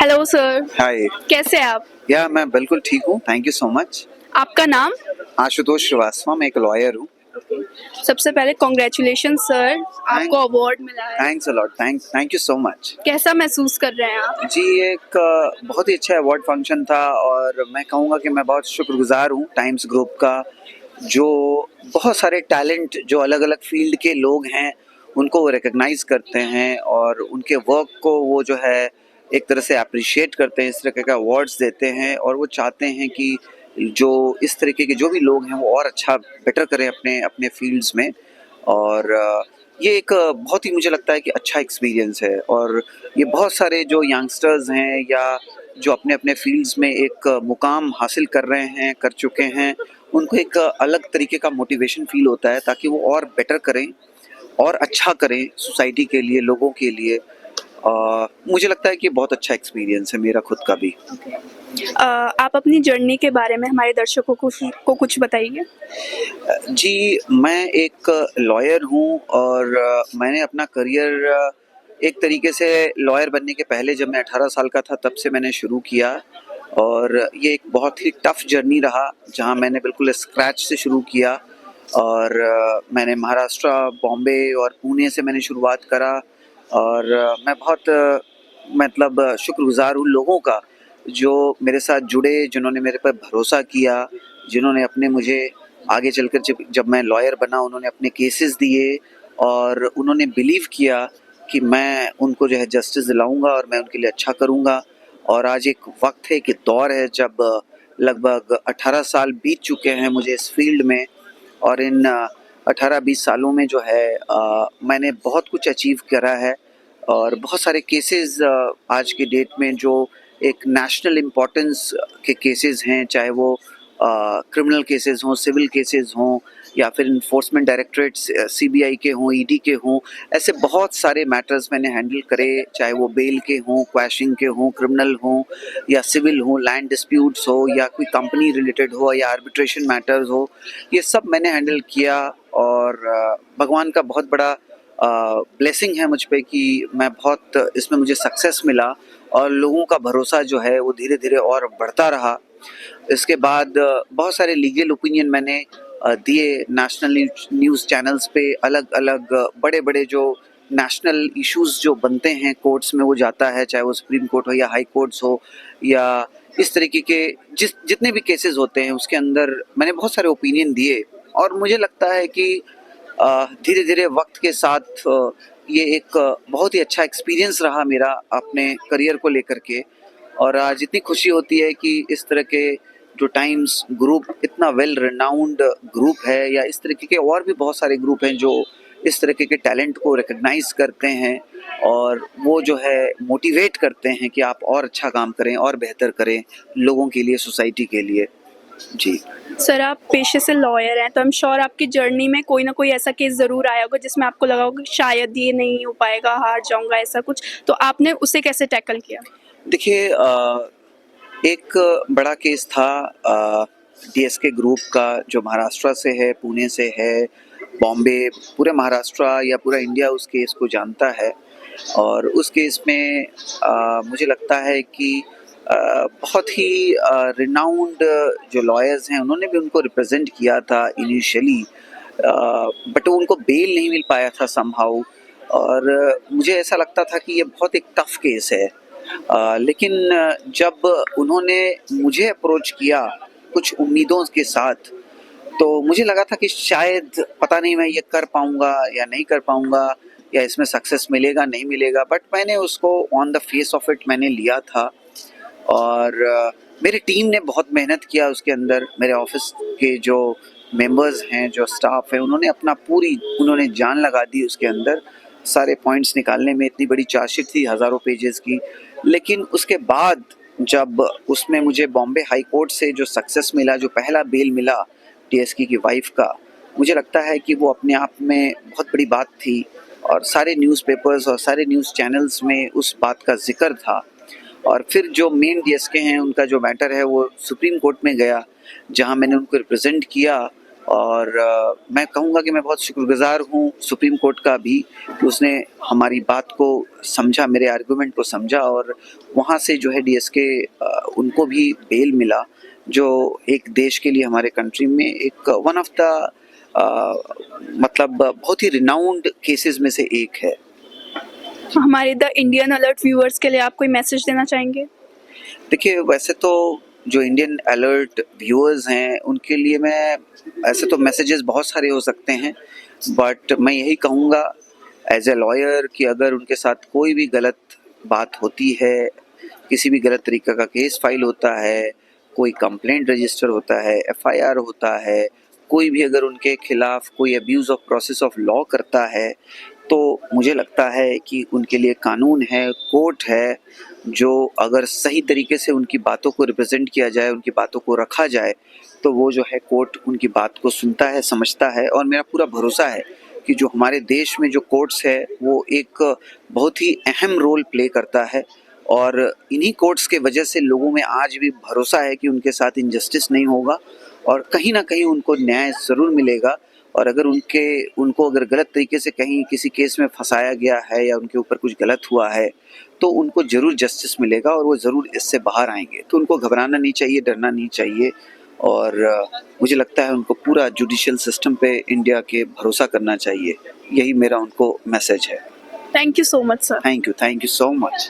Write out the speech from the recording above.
Hello sir, हाय। कैसे हैं आप? या मैं बिल्कुल ठीक हूँ, थैंक यू सो मच। आपका नाम? आशुतोष श्रीवास्तव, मैं एक लॉयर हूँ। सबसे पहले कॉन्ग्रेचुलेशन सर, आपको अवार्ड मिला है। Thanks a lot, thank you so much. कैसा महसूस कर रहे हैं आप? जी, एक बहुत ही अच्छा अवार्ड फंक्शन था और मैं कहूँगा कि मैं बहुत शुक्रगुजार हूँ टाइम्स ग्रुप का, जो बहुत सारे टैलेंट जो अलग अलग फील्ड के लोग हैं उनको वो रिकग्नाइज करते हैं और उनके वर्क को वो जो है एक तरह से अप्रिशिएट करते हैं, इस तरह के अवार्ड्स देते हैं और वो चाहते हैं कि जो इस तरीके के जो भी लोग हैं वो और अच्छा बेटर करें अपने अपने फील्ड्स में। और ये एक बहुत ही मुझे लगता है कि अच्छा एक्सपीरियंस है और ये बहुत सारे जो यंगस्टर्स हैं या जो अपने अपने फील्ड्स में एक मुकाम हासिल कर रहे हैं, कर चुके हैं, उनको एक अलग तरीके का मोटिवेशन फील होता है ताकि वो और बेटर करें और अच्छा करें सोसाइटी के लिए, लोगों के लिए। मुझे लगता है कि बहुत अच्छा एक्सपीरियंस है मेरा खुद का भी। आप अपनी जर्नी के बारे में हमारे दर्शकों को कुछ बताइए। जी, मैं एक लॉयर हूँ और मैंने अपना करियर एक तरीके से लॉयर बनने के पहले जब मैं 18 साल का था तब से मैंने शुरू किया और ये एक बहुत ही टफ जर्नी रहा जहाँ मैंने बिल्कुल स्क्रैच से शुरू किया और मैंने महाराष्ट्र, बॉम्बे और पुणे से मैंने शुरुआत करा और मैं बहुत मतलब शुक्रगुजार हूँ लोगों का जो मेरे साथ जुड़े, जिन्होंने मेरे पर भरोसा किया, जिन्होंने अपने मुझे आगे चलकर जब मैं लॉयर बना उन्होंने अपने केसेस दिए और उन्होंने बिलीव किया कि मैं उनको जो है जस्टिस दिलाऊंगा और मैं उनके लिए अच्छा करूंगा। और आज एक वक्त है कि दौर है जब लगभग 18 साल बीत चुके हैं मुझे इस फील्ड में और इन 18-20 सालों में जो है मैंने बहुत कुछ अचीव करा है और बहुत सारे केसेस आज के डेट में जो एक नेशनल इम्पोर्टेंस के केसेस हैं, चाहे वो क्रिमिनल केसेस हों, सिविल केसेस हों या फिर इन्फोर्समेंट डायरेक्टरेट सीबीआई के हों, ईडी के हों, ऐसे बहुत सारे मैटर्स मैंने हैंडल करे, चाहे वो बेल के हों, क्वैशिंग के हों, क्रिमिनल हों या सिविल हों, लैंड डिस्प्यूट्स हो या कोई कंपनी रिलेटेड हो या आर्बिट्रेशन मैटर्स हो, ये सब मैंने हैंडल किया और भगवान का बहुत बड़ा ब्लेसिंग है मुझ पे कि मैं बहुत इसमें मुझे सक्सेस मिला और लोगों का भरोसा जो है वो धीरे धीरे और बढ़ता रहा। इसके बाद बहुत सारे लीगल ओपिनियन मैंने दिए नेशनल न्यूज़ चैनल्स पे, अलग अलग बड़े बड़े जो नेशनल इश्यूज जो बनते हैं कोर्ट्स में वो जाता है, चाहे वो सुप्रीम कोर्ट हो या हाई कोर्ट्स हो या इस तरीके के जितने भी केसेस होते हैं उसके अंदर मैंने बहुत सारे ओपिनियन दिए और मुझे लगता है कि धीरे धीरे वक्त के साथ ये एक बहुत ही अच्छा एक्सपीरियंस रहा मेरा अपने करियर को लेकर के। और आज इतनी खुशी होती है कि इस तरह के जो टाइम्स ग्रुप इतना वेल रिनाउंड ग्रुप है या इस तरीके के और भी बहुत सारे ग्रुप हैं जो इस तरीके के टैलेंट को रिकग्नाइज करते हैं और वो जो है मोटिवेट करते हैं कि आप और अच्छा काम करें और बेहतर करें लोगों के लिए, सोसाइटी के लिए। जी सर, आप पेशे से लॉयर हैं तो आई एम श्योर आपकी जर्नी में कोई ना कोई ऐसा केस ज़रूर आया होगा जिसमें आपको लगा होगा कि शायद ये नहीं हो पाएगा, हार जाऊंगा, ऐसा कुछ, तो आपने उसे कैसे टैकल किया? देखिए, एक बड़ा केस था डीएसके ग्रुप का जो महाराष्ट्र से है, पुणे से है, बॉम्बे, पूरे महाराष्ट्र या पूरा इंडिया उस केस को जानता है और उस केस में मुझे लगता है कि बहुत ही रिनाउंड जो लॉयर्स हैं उन्होंने भी उनको रिप्रेजेंट किया था इनिशियली, बट उनको बेल नहीं मिल पाया था समहाउ और मुझे ऐसा लगता था कि ये बहुत एक टफ केस है। लेकिन जब उन्होंने मुझे अप्रोच किया कुछ उम्मीदों के साथ तो मुझे लगा था कि शायद पता नहीं मैं ये कर पाऊंगा या नहीं कर पाऊंगा या इसमें सक्सेस मिलेगा नहीं मिलेगा, बट मैंने उसको on the face of it मैंने लिया था और मेरी टीम ने बहुत मेहनत किया उसके अंदर। मेरे ऑफिस के जो मेंबर्स हैं, जो स्टाफ है, उन्होंने जान लगा दी उसके अंदर सारे पॉइंट्स निकालने में। इतनी बड़ी चार्जशीट थी, हज़ारों पेजेस की, लेकिन उसके बाद जब उसमें मुझे बॉम्बे हाई कोर्ट से जो सक्सेस मिला, जो पहला बेल मिला डीएसके की वाइफ का, मुझे लगता है कि वो अपने आप में बहुत बड़ी बात थी और सारे न्यूज़पेपर्स और सारे न्यूज़ चैनल्स में उस बात का जिक्र था। और फिर जो मेन डीएसके हैं उनका जो मैटर है वो सुप्रीम कोर्ट में गया जहां मैंने उनको रिप्रेजेंट किया और मैं कहूँगा कि मैं बहुत शुक्रगुज़ार हूँ सुप्रीम कोर्ट का भी कि उसने हमारी बात को समझा, मेरे आर्गुमेंट को समझा और वहाँ से जो है डीएसके उनको भी बेल मिला, जो एक देश के लिए हमारे कंट्री में एक वन ऑफ द मतलब बहुत ही रिनाउंड केसेस में से एक है। हमारे द इंडियन अलर्ट व्यूअर्स के लिए आप कोई मैसेज देना चाहेंगे? देखिए, वैसे तो जो इंडियन अलर्ट व्यूअर्स हैं उनके लिए मैं, ऐसे तो मैसेजेस बहुत सारे हो सकते हैं, बट मैं यही कहूँगा एज ए लॉयर कि अगर उनके साथ कोई भी गलत बात होती है, किसी भी गलत तरीके का केस फाइल होता है, कोई कंप्लेंट रजिस्टर होता है, एफआईआर होता है, कोई भी अगर उनके खिलाफ कोई abuse of process of law करता है, तो मुझे लगता है कि उनके लिए कानून है, कोर्ट है, जो अगर सही तरीके से उनकी बातों को रिप्रेजेंट किया जाए, उनकी बातों को रखा जाए, तो वो जो है कोर्ट उनकी बात को सुनता है, समझता है। और मेरा पूरा भरोसा है कि जो हमारे देश में जो कोर्ट्स है वो एक बहुत ही अहम रोल प्ले करता है और इन्हीं कोर्ट्स के वजह से लोगों में आज भी भरोसा है कि उनके साथ इनजस्टिस नहीं होगा और कहीं ना कहीं उनको न्याय ज़रूर मिलेगा। और अगर उनको अगर गलत तरीके से कहीं किसी केस में फंसाया गया है या उनके ऊपर कुछ गलत हुआ है तो उनको ज़रूर जस्टिस मिलेगा और वो ज़रूर इससे बाहर आएंगे। तो उनको घबराना नहीं चाहिए, डरना नहीं चाहिए और मुझे लगता है उनको पूरा जुडिशियल सिस्टम पे इंडिया के भरोसा करना चाहिए। यही मेरा उनको मैसेज है। Thank you so much sir. Thank you so much.